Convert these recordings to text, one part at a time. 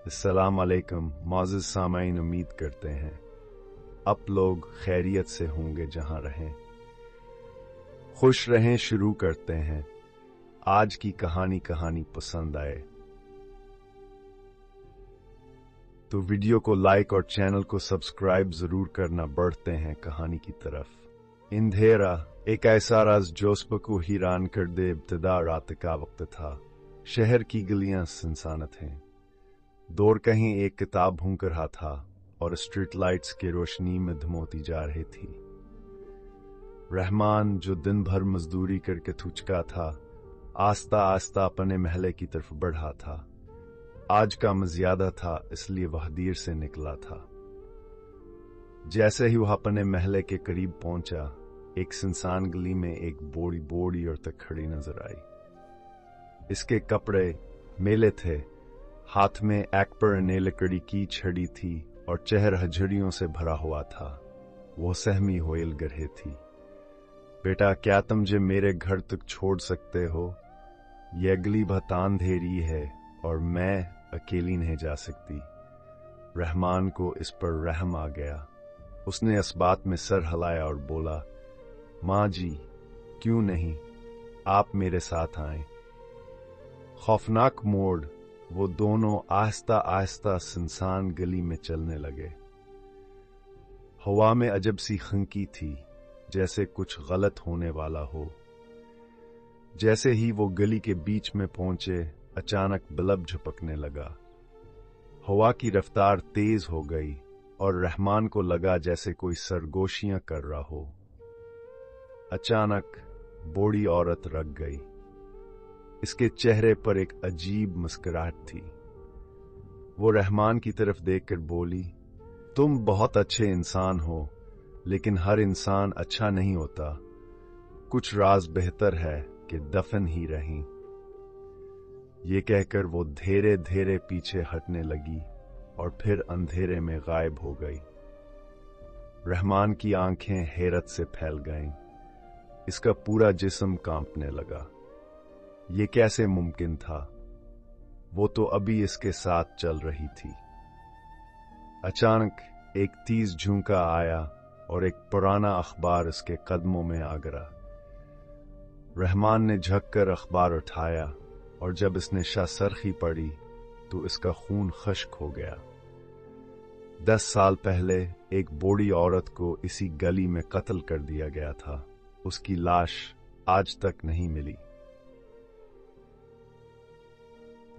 अस्सलाम वालेकुम मुअज़्ज़िज़ सामाईन, उम्मीद करते हैं आप लोग खैरियत से होंगे जहां रहें, खुश रहें। शुरू करते हैं आज की कहानी पसंद आए तो वीडियो को लाइक और चैनल को सब्सक्राइब जरूर करना। बढ़ते हैं कहानी की तरफ। अंधेरा एक ऐसा राज जोस्प को हैरान कर दे। इब्तिदा रात का वक्त था, शहर की गलियां सुनसान हैं। दूर कहीं एक किताब भूंक रहा था और स्ट्रीट लाइट्स की रोशनी में धमोती जा रही थी। रहमान, जो दिन भर मजदूरी करके थक चुका था, आस्ता आस्ता अपने महल की तरफ बढ़ा था। आज काम ज्यादा था, इसलिए वह देर से निकला था। जैसे ही वह अपने महल के करीब पहुंचा, एक सुनसान गली में एक बूढ़ी औरत खड़ी नजर आई। इसके कपड़े मेले थे, हाथ में एक पुरानी लकड़ी की छड़ी थी और चेहरा झड़ियों से भरा हुआ था। वो सहमी होइल गढ़े थी। बेटा, क्या तुम मुझे मेरे घर तक छोड़ सकते हो? यह गली बहुत अंधेरी है और मैं अकेली नहीं जा सकती। रहमान को इस पर रहम आ गया। उसने इस बात में सर हिलाया और बोला, माँ जी, क्यों नहीं, आप मेरे साथ आए। खौफनाक मोड़, वो दोनों आहिस्ता आहिस्ता सुनसान गली में चलने लगे। हवा में अजब सी खनकी थी, जैसे कुछ गलत होने वाला हो। जैसे ही वो गली के बीच में पहुंचे, अचानक बल्ब झपकने लगा। हवा की रफ्तार तेज हो गई और रहमान को लगा जैसे कोई सरगोशियां कर रहा हो। अचानक बूढ़ी औरत रक गई। इसके चेहरे पर एक अजीब मुस्कुराहट थी। वो रहमान की तरफ देखकर बोली, तुम बहुत अच्छे इंसान हो, लेकिन हर इंसान अच्छा नहीं होता। कुछ राज बेहतर है कि दफन ही रहें। ये कहकर वो धीरे धीरे पीछे हटने लगी और फिर अंधेरे में गायब हो गई। रहमान की आंखें हैरत से फैल गईं। इसका पूरा जिस्म कांपने लगा। ये कैसे मुमकिन था? वो तो अभी इसके साथ चल रही थी। अचानक एक तेज झोंका आया और एक पुराना अखबार इसके कदमों में आ गिरा। रहमान ने झुककर अखबार उठाया और जब इसने सरखी पढ़ी तो इसका खून खुश्क हो गया। 10 साल पहले एक बूढ़ी औरत को इसी गली में कत्ल कर दिया गया था। उसकी लाश आज तक नहीं मिली।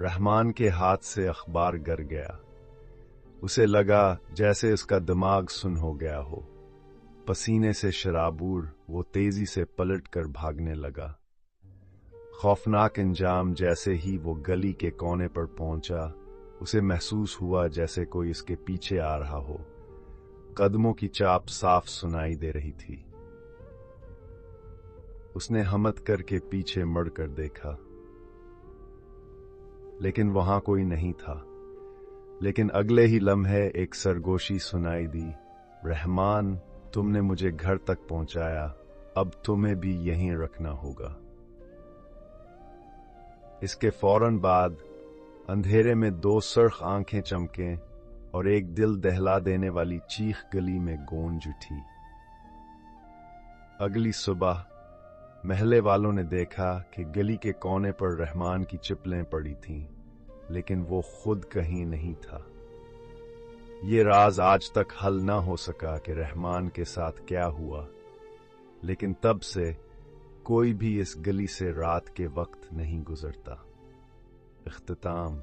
रहमान के हाथ से अखबार गिर गया। उसे लगा जैसे उसका दिमाग सुन्न हो गया हो। पसीने से शराबूर वो तेजी से पलट कर भागने लगा। खौफनाक अंजाम, जैसे ही वो गली के कोने पर पहुंचा, उसे महसूस हुआ जैसे कोई इसके पीछे आ रहा हो। कदमों की चाप साफ सुनाई दे रही थी। उसने हिम्मत करके पीछे मुड़कर देखा, लेकिन वहां कोई नहीं था। लेकिन अगले ही लम्हे एक सरगोशी सुनाई दी, रहमान, तुमने मुझे घर तक पहुंचाया, अब तुम्हें भी यहीं रखना होगा। इसके फौरन बाद अंधेरे में 2 सुर्ख आंखें चमके और एक दिल दहला देने वाली चीख गली में गूंज उठी। अगली सुबह महल्ले वालों ने देखा कि गली के कोने पर रहमान की चप्पलें पड़ी थीं, लेकिन वो खुद कहीं नहीं था। ये राज आज तक हल न हो सका कि रहमान के साथ क्या हुआ, लेकिन तब से कोई भी इस गली से रात के वक्त नहीं गुजरता। इख्तिताम।